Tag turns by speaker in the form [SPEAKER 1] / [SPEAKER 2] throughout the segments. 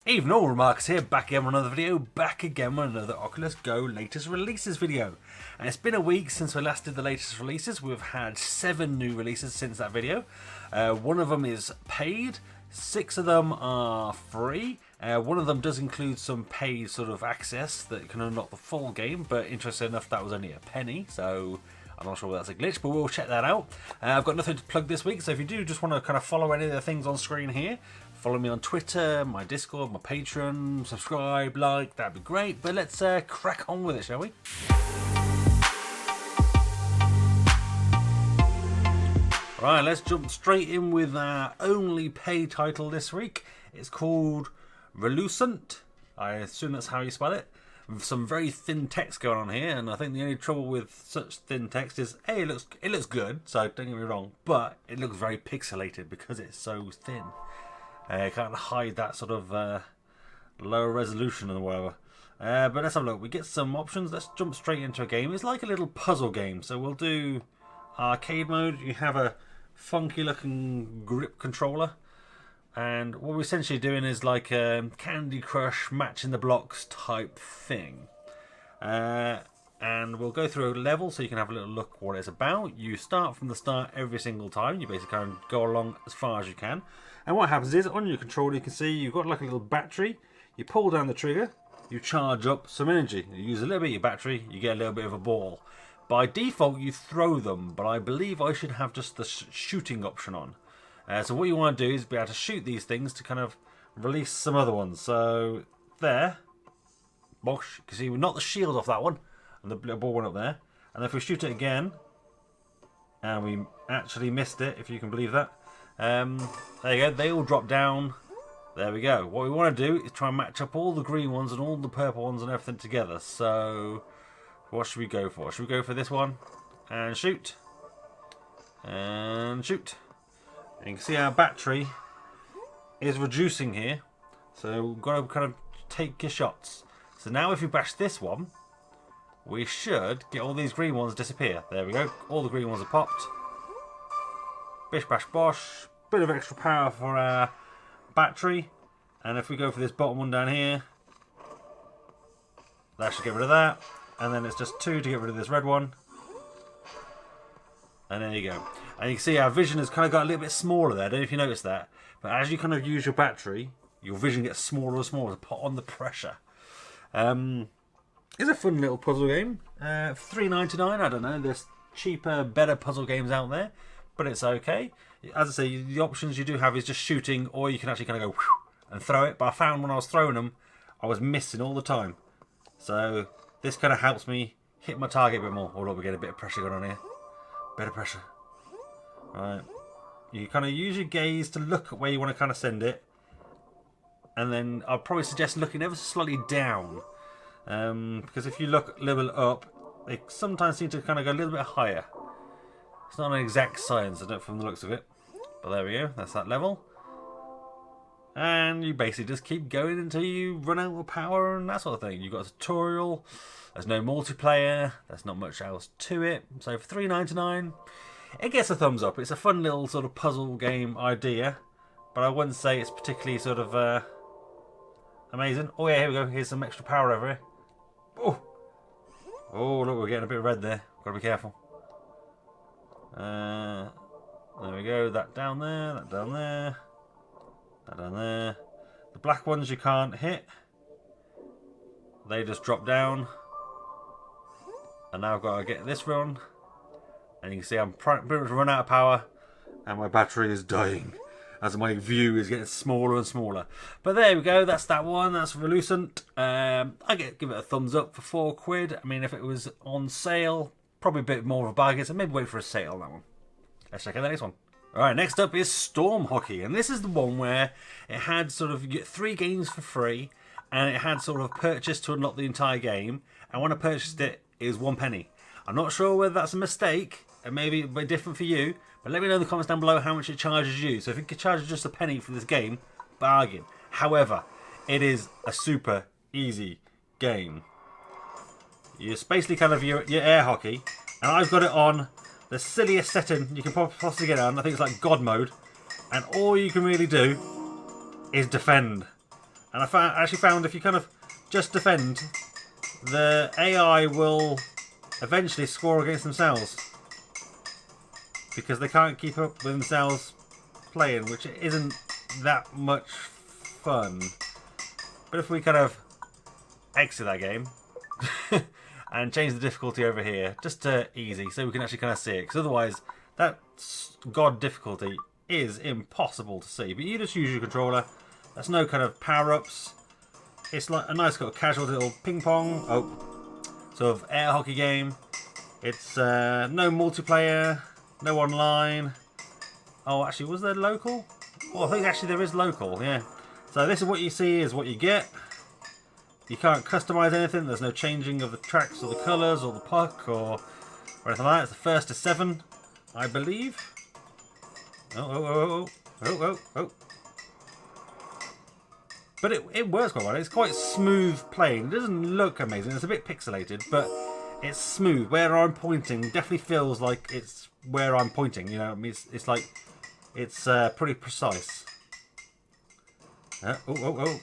[SPEAKER 1] Evening all, Marcus here, back again with another video, back again with another Oculus Go latest releases video. And it's been a week since we last did the latest releases. We've had 7 new releases since that video. One of them is paid, 6 of them are free. One of them does include some paid sort of access that can unlock the full game, but interesting enough that was only a penny, so I'm not sure whether that's a glitch, but we'll check that out. I've got nothing to plug this week, so if you do just want to kind of follow any of the things on screen here, follow me on Twitter, my Discord, my Patreon, subscribe, like, that'd be great. But let's crack on with it, shall we? Right, let's jump straight in with our only paid title this week. It's called Relucent. I assume that's how you spell it. With some very thin text going on here, and I think the only trouble with such thin text is, hey, it looks good, so don't get me wrong, but it looks very pixelated because it's so thin. You can't hide that sort of lower resolution or whatever. But let's have a look. We get some options. Let's jump straight into a game. It's like a little puzzle game. So we'll do arcade mode. You have a funky looking grip controller. And what we're essentially doing is like a Candy Crush matching the blocks type thing. And we'll go through a level so you can have a little look what it's about. You start from the start every single time. You basically kind of go along as far as you can. And what happens is, on your controller you can see you've got like a little battery. You pull down the trigger, you charge up some energy. You use a little bit of your battery, you get a little bit of a ball. By default you throw them, but I believe I should have just the shooting option on. So what you want to do is be able to shoot these things to kind of release some other ones. So there, bosh, you can see we knocked the shield off that one, and the little ball went up there. And if we shoot it again, and we actually missed it, if you can believe that. There you go, they all drop down. There we go. What we want to do is try and match up all the green ones and all the purple ones and everything together. So what should we go for? Should we go for this one? And shoot. And shoot. And you can see our battery is reducing here. So we've got to kind of take your shots. So now if we bash this one, we should get all these green ones disappear. There we go. All the green ones are popped. Bish bash bosh. Bit of extra power for our battery. And if we go for this bottom one down here, that should get rid of that. And then it's just 2 to get rid of this red one. And there you go. And you can see our vision has kind of got a little bit smaller there. I don't know if you noticed that. But as you kind of use your battery, your vision gets smaller and smaller to put on the pressure. It's a fun little puzzle game. $3.99, I don't know. There's cheaper, better puzzle games out there. But it's okay. As I say, the options you do have is just shooting, or you can actually kind of go and throw it. But I found when I was throwing them, I was missing all the time. So this kind of helps me hit my target a bit more. Oh look, we get a bit of pressure going on here. Bit of pressure. Right. You kind of use your gaze to look at where you want to kind of send it. And then I'd probably suggest looking ever so slightly down. Because if you look a little bit up, they sometimes seem to kind of go a little bit higher. It's not an exact science, I don't, from the looks of it. But there we go, that's that level. And you basically just keep going until you run out of power and that sort of thing. You've got a tutorial, there's no multiplayer, there's not much else to it. So for $3.99, it gets a thumbs up. It's a fun little sort of puzzle game idea. But I wouldn't say it's particularly sort of amazing. Oh yeah, here we go, here's some extra power over here. Oh look, we're getting a bit of red there. Gotta be careful. There we go, that down there, that down there, that down there. The black ones you can't hit. They just drop down. And now I've got to get this run. And you can see I'm pretty much run out of power. And my battery is dying. As my view is getting smaller and smaller. But there we go, that's that one, that's Relucent. I give it a thumbs up for £4. I mean, if it was on sale, probably a bit more of a bargain, so maybe wait for a sale on that one. Let's check out the next one. Alright, next up is Storm Hockey, and this is the one where it had sort of, you get 3 games for free, and it had sort of purchase to unlock the entire game, and when I purchased it, it was 1 penny. I'm not sure whether that's a mistake, and maybe it'll be different for you, but let me know in the comments down below how much it charges you. So if it could charge just a penny for this game, bargain. However, it is a super easy game. It's basically kind of your air hockey, and I've got it on the silliest setting you can possibly get on. I think it's like God mode, and all you can really do is defend. And I actually found if you kind of just defend, the AI will eventually score against themselves. Because they can't keep up with themselves playing, which isn't that much fun. But if we kind of exit that game and change the difficulty over here just to easy, so we can actually kind of see it, because otherwise that god difficulty is impossible to see. But you just use your controller. There's no kind of power-ups. It's like a nice little casual little ping pong, sort of air hockey game. It's no multiplayer, no online. Oh, actually, was there local? Oh, I think actually there is local, yeah. So this is what you see is what you get. You can't customize anything. There's no changing of the tracks or the colours or the puck or anything like that. It's the first to 7, I believe. Oh. But it works quite well. It's quite smooth playing. It doesn't look amazing. It's a bit pixelated, but it's smooth. Where I'm pointing definitely feels like it's where I'm pointing. You know, it's like it's pretty precise. Oh.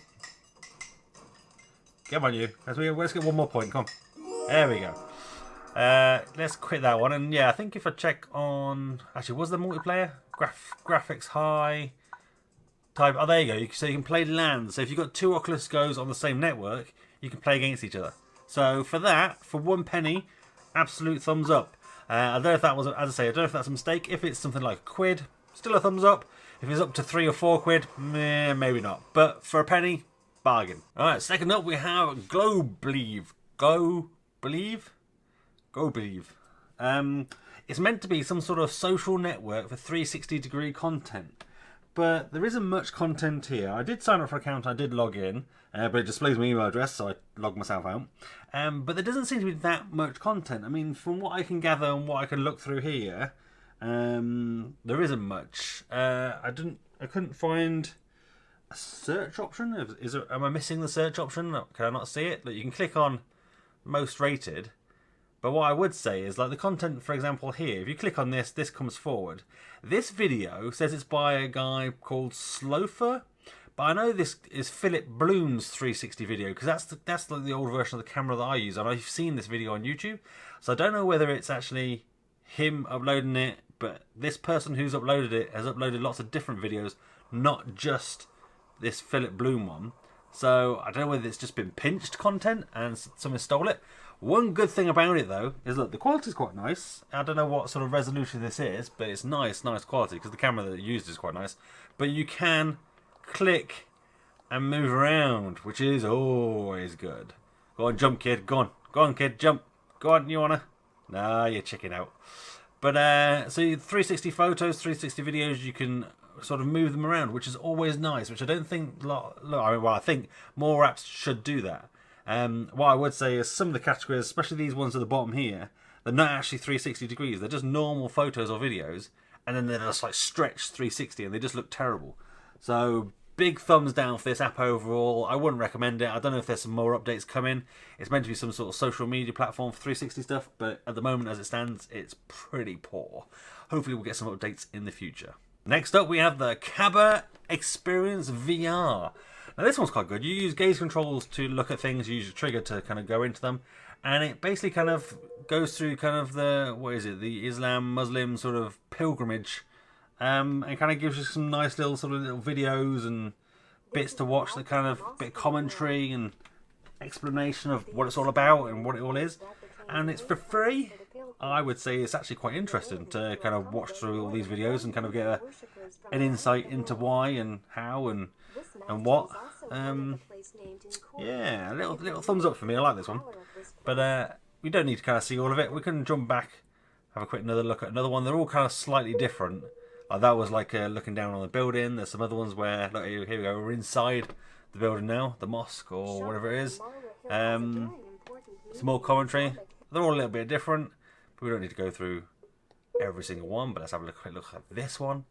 [SPEAKER 1] Come on, you. Let's get one more point. Come on. There we go. Let's quit that one. And yeah, I think if I check on... Actually, was there multiplayer? Graphics high. Type. Oh, there you go. So you can play LAN. So if you've got 2 Oculus Go's on the same network, you can play against each other. So for that, for 1 penny, absolute thumbs up. I don't know if that was, as I say, I don't know if that's a mistake. If it's something like £1, still a thumbs up. If it's up to £3 or £4, maybe not. But for a penny, bargain. Alright, second up we have Globeive. Globeive. It's meant to be some sort of social network for 360-degree content. But there isn't much content here. I did sign up for an account, I did log in, but it displays my email address, so I logged myself out. But there doesn't seem to be that much content. I mean, from what I can gather and what I can look through here, there isn't much. I couldn't find a search option. Am I missing the search option? Can I not see it? Look, you can click on most rated. But what I would say is, like the content, for example, here, if you click on this, this comes forward. This video says it's by a guy called Slofer, but I know this is Philip Bloom's 360 video, because that's like the old version of the camera that I use, and I've seen this video on YouTube, so I don't know whether it's actually him uploading it, but this person who's uploaded it has uploaded lots of different videos, not just this Philip Bloom one. So I don't know whether it's just been pinched content and someone stole it. One good thing about it though is, look, the quality's quite nice. I don't know what sort of resolution this is, but it's nice quality, because the camera that it used is quite nice. But you can click and move around, which is always good. Go on, jump, kid. Go on, kid, jump. Go on, you wanna? Nah, you're checking out. But so 360 photos, 360 videos, you can sort of move them around, which is always nice. Which I don't think. I think more apps should do that. What I would say is some of the categories, especially these ones at the bottom here, they're not actually 360 degrees. They're just normal photos or videos, and then they're just like stretched 360, and they just look terrible. So big thumbs down for this app overall. I wouldn't recommend it. I don't know if there's some more updates coming. It's meant to be some sort of social media platform for 360 stuff, but at the moment as it stands, it's pretty poor. Hopefully we'll get some updates in the future. Next up we have the Kaaba Experience VR. Now this one's quite good. You use gaze controls to look at things, you use your trigger to kind of go into them, and it basically kind of goes through kind of the Islam, Muslim sort of pilgrimage, and kind of gives you some nice little videos and bits to watch, that kind of bit of commentary and explanation of what it's all about and what it all is. And it's for free. I would say it's actually quite interesting to kind of watch through all these videos and kind of get an insight into why and how and what. Yeah, a little thumbs up for me. I like this one. But we don't need to kind of see all of it. We can jump back, have a quick another look at another one. They're all kind of slightly different. Like that was like looking down on the building. There's some other ones where, look, here we go, we're inside the building now, the mosque or whatever it is. Some more commentary. They're all a little bit different, but we don't need to go through every single one. But let's have a quick look at this one.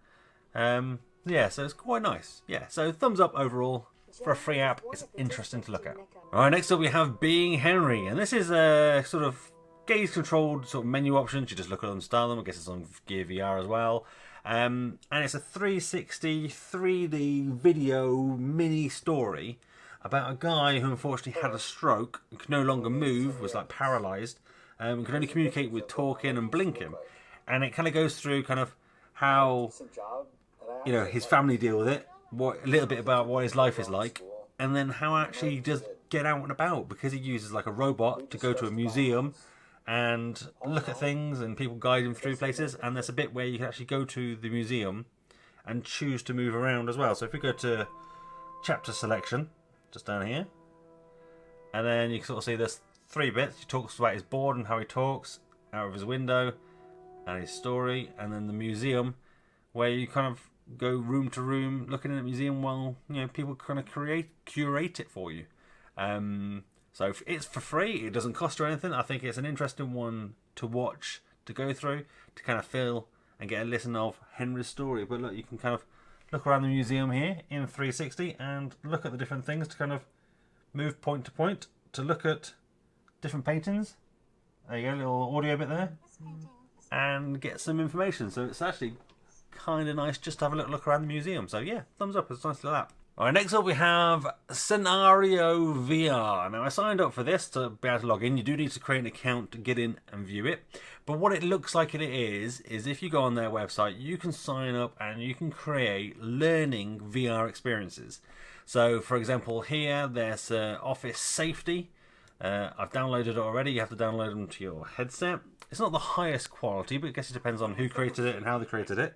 [SPEAKER 1] Yeah, so it's quite nice. Yeah, so thumbs up overall. For a free app, it's interesting to look at. Alright, next up we have Being Henry, and this is a sort of gaze-controlled sort of menu options. You just look at them, start them. I guess it's on Gear VR as well. And it's a 360 3D video mini story. about a guy who unfortunately had a stroke and could no longer move, was like paralysed, and could only communicate with talking and blinking. And it kind of goes through kind of how, you know, his family deal with it, a little bit about what his life is like, and then how actually he does get out and about, because he uses like a robot to go to a museum and look at things, and people guide him through places. And there's a bit where you can actually go to the museum and choose to move around as well. So if we go to chapter selection, just down here, and then you can sort of see there's 3 bits. He talks about his board and how he talks out of his window, and his story, and then the museum, where you kind of go room to room looking at the museum while, you know, people kind of curate it for you. So it's for free, it doesn't cost you anything. I think it's an interesting one to watch, to go through, to kind of feel and get a listen of Henry's story. But look, you can kind of look around the museum here in 360 and look at the different things, to kind of move point to point, to look at different paintings. There you go, a little audio bit there, and get some information. So it's actually kind of nice just to have a little look around the museum. So yeah, thumbs up, it's nice like that. Alright, next up we have CenarioVR. Now I signed up for this to be able to log in. You do need to create an account to get in and view it. But what it looks like it is if you go on their website, you can sign up and you can create learning VR experiences. So for example here, there's Office Safety. I've downloaded it already. You have to download them to your headset. It's not the highest quality, but I guess it depends on who created it and how they created it.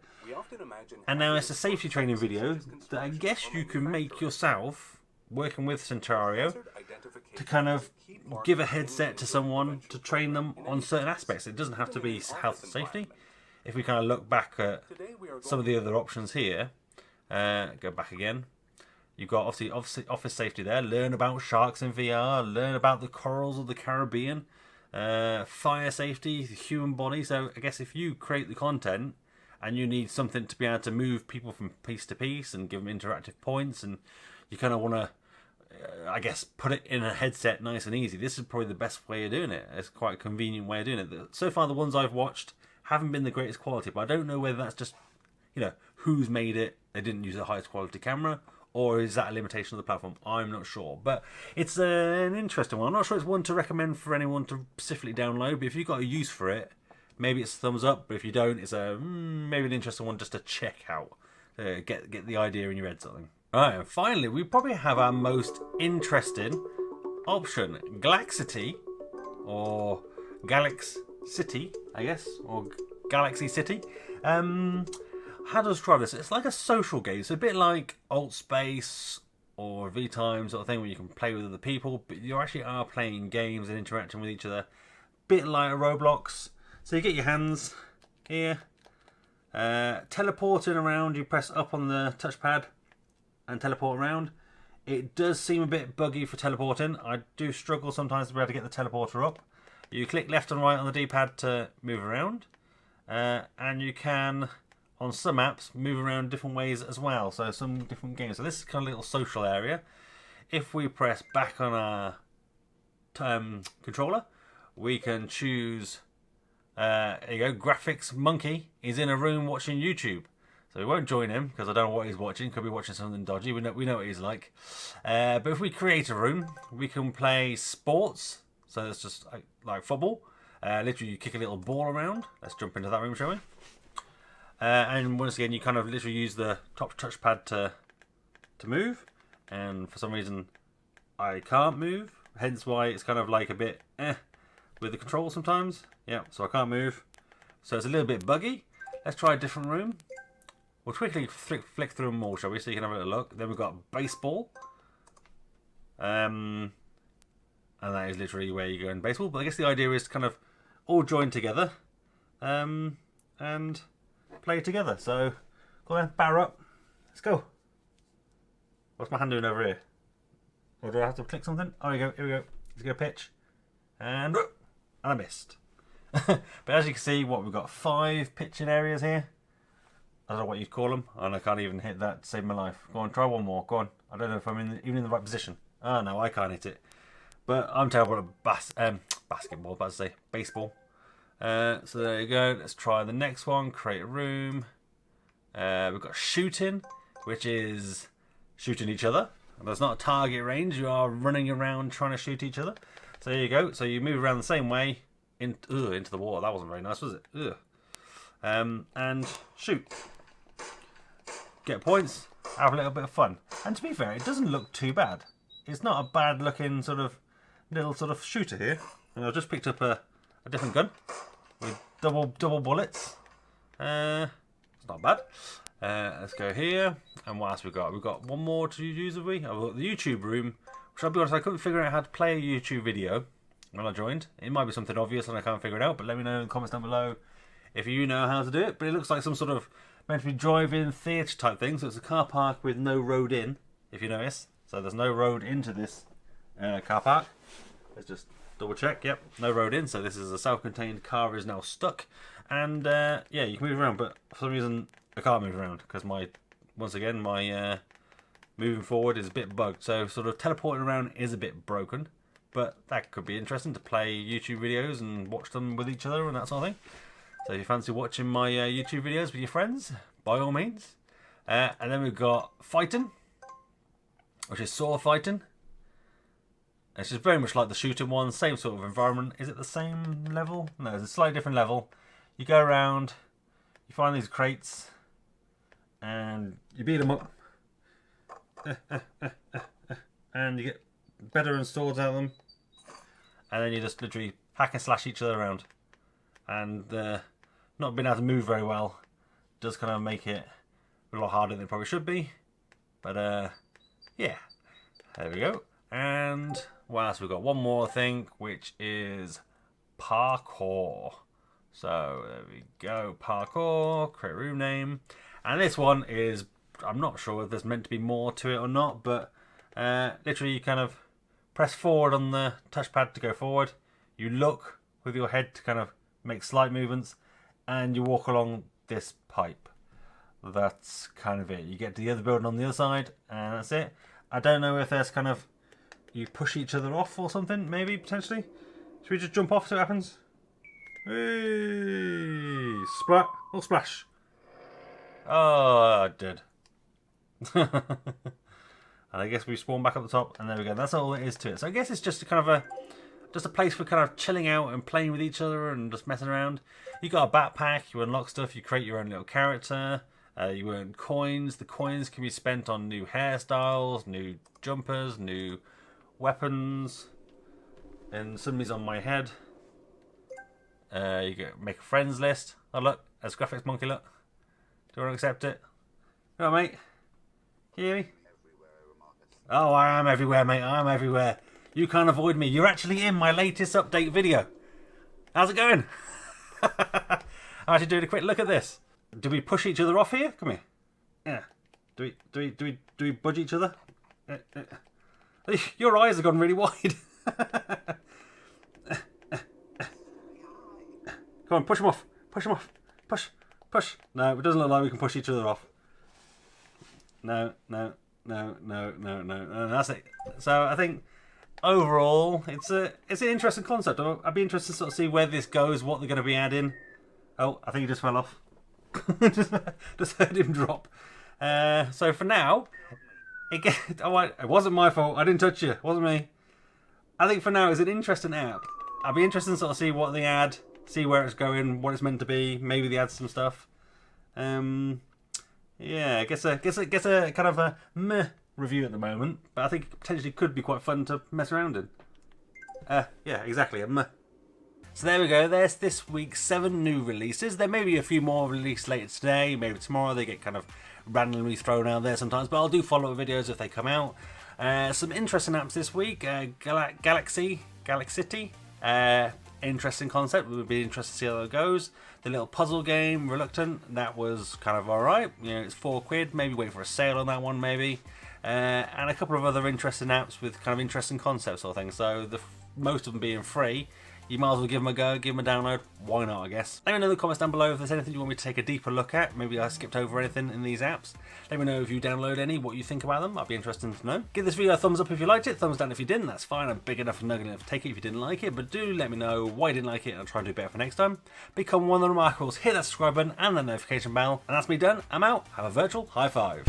[SPEAKER 1] And now it's a safety training video that I guess you can make yourself, working with Centario, to kind of give a headset to someone to train them on certain aspects. It doesn't have to be health and safety. If we kind of look back at some of the other options here, go back again. You've got obviously Office Safety there. Learn about sharks in VR. Learn about the corals of the Caribbean. Fire safety, the human body. So I guess if you create the content and you need something to be able to move people from piece to piece and give them interactive points, and you kind of want to, I guess, put it in a headset nice and easy, this is probably the best way of doing it. It's quite a convenient way of doing it. So far the ones I've watched haven't been the greatest quality, but I don't know whether that's just, you know, who's made it, they didn't use the highest quality camera, or is that a limitation of the platform? I'm not sure. But it's an interesting one. I'm not sure it's one to recommend for anyone to specifically download, but if you've got a use for it, maybe it's a thumbs up. But if you don't, it's maybe an interesting one just to check out. Get the idea in your head, something. Alright, and finally, we probably have our most interesting option. Galaxity, or Galaxity, I guess, or Galaxy City. How to describe this? It's like a social game. It's a bit like Alt Space or V-Time sort of thing, where you can play with other people, but you actually are playing games and interacting with each other. Bit like a Roblox. So you get your hands here, teleporting around. You press up on the touchpad and teleport around. It does seem a bit buggy for teleporting. I do struggle sometimes to be able to get the teleporter up. You click left and right on the D-pad to move around, and you can, on some apps, move around different ways as well. So some different games. So this is kind of a little social area. If we press back on our controller, we can choose, there you go, Graphics Monkey is in a room watching YouTube. So we won't join him because I don't know what he's watching. Could be watching something dodgy. We know what he's like. But if we create a room, we can play sports. So it's just like football. Literally you kick a little ball around. Let's jump into that room, shall we? And once again, you kind of literally use the top touchpad to move, and for some reason I can't move, hence why it's kind of like a bit with the controls sometimes. Yeah, so I can't move, so it's a little bit buggy. Let's try a different room. We'll quickly flick through them all, shall we, so you can have a little look. Then we've got baseball, and that is literally where you go in baseball, but I guess the idea is to kind of all join together and play together. So go on, batter up, let's go. What's my hand doing over here? Or do I have to click something? Oh, here we go. Let's go pitch, and I missed. But as you can see, we've got 5 pitching areas here. I don't know what you'd call them, and I can't even hit that to save my life. Go on, try one more. Go on. I don't know if I'm even in the right position. Oh no, I can't hit it. But I'm terrible at basketball, about to say baseball. So there you go. Let's try the next one. Create a room. We've got shooting, which is shooting each other. There's not a target range. You are running around trying to shoot each other. So there you go. So you move around the same way into the water. That wasn't very nice, was it? Ugh. And shoot. Get points. Have a little bit of fun. And to be fair, it doesn't look too bad. It's not a bad looking little shooter here. And I've just picked up a different gun with double bullets. It's not bad. Let's go here. And what else we got? We've got one more to use, have we? I've got the YouTube room. Which I'll be honest, I couldn't figure out how to play a YouTube video when I joined. It might be something obvious and I can't figure it out, but let me know in the comments down below if you know how to do it. But it looks like some sort of meant to be drive-in theatre type thing. So it's a car park with no road in, if you notice. So there's no road into this car park. Let's just double check. Yep, no road in. So this is a self-contained car is now stuck. And yeah, you can move around, but for some reason I can't move around because my moving forward is a bit bugged. So sort of teleporting around is a bit broken, but that could be interesting to play YouTube videos and watch them with each other and that sort of thing. So if you fancy watching my YouTube videos with your friends, by all means. And then we've got fighting, which is sword fighting. It's just very much like the shooting one, same sort of environment. Is it the same level? No, it's a slightly different level. You go around, you find these crates, and you beat them up. And you get better swords out of them. And then you just literally hack and slash each other around. And not being able to move very well does kind of make it a lot harder than it probably should be. But yeah, there we go. And what else? We've got one more thing, which is parkour. So there we go, parkour, create room name. And this one is, I'm not sure if there's meant to be more to it or not, but literally you kind of press forward on the touchpad to go forward. You look with your head to kind of make slight movements, and you walk along this pipe. That's kind of it. You get to the other building on the other side, and that's it. I don't know if there's kind of, you push each other off or something, maybe, potentially. Should we just jump off so it happens? Hey, splat, oh splash. Oh, I did. And I guess we spawn back up the top, and there we go. That's all it is to it. So I guess it's just a kind of a place for kind of chilling out and playing with each other and just messing around. You got a backpack, you unlock stuff, you create your own little character, you earn coins. The coins can be spent on new hairstyles, new jumpers, new weapons, and somebody's on my head. You can make a friends list. Oh look, there's Graphics Monkey, look. Do you want to accept it? All right, mate. Can you hear me? Oh, I am everywhere, mate. I am everywhere. You can't avoid me. You're actually in my latest update video. How's it going? I'm actually doing a quick look at this. Do we push each other off here? Come here. Yeah. Do we budge each other? Your eyes have gone really wide. Come on, push them off. Push them off. Push. Push. No, it doesn't look like we can push each other off. No. That's it. So I think overall, it's an interesting concept. I'd be interested to sort of see where this goes, what they're going to be adding. Oh, I think he just fell off. just heard him drop. So for now, it wasn't my fault. I didn't touch you. It wasn't me. I think for now, it's an interesting app. I'd be interested to sort of see what they add, see where it's going, what it's meant to be. Maybe they add some stuff. Yeah, I guess a kind of a meh review at the moment, but I think it potentially could be quite fun to mess around in. Yeah, exactly, a meh. So there we go, there's this week's 7 new releases. There may be a few more released later today, maybe tomorrow. They get kind of randomly thrown out there sometimes, but I'll do follow-up videos if they come out. Some interesting apps this week. Galaxity. Interesting concept. It would be interesting to see how that goes. The little puzzle game, Relucent, that was kind of alright. You know, it's £4. Maybe wait for a sale on that one, maybe. And a couple of other interesting apps with kind of interesting concepts or things. So most of them being free, you might as well give them a go, give them a download. Why not, I guess. Let me know in the comments down below if there's anything you want me to take a deeper look at. Maybe I skipped over anything in these apps. Let me know if you download any, what you think about them. I'd be interested to know. Give this video a thumbs up if you liked it, thumbs down if you didn't. That's fine. I'm big enough and nugget enough to take it if you didn't like it. But do let me know why you didn't like it, and I'll try and do better for next time. Become one of the Remarkables. Hit that subscribe button and the notification bell. And that's me done. I'm out. Have a virtual high five.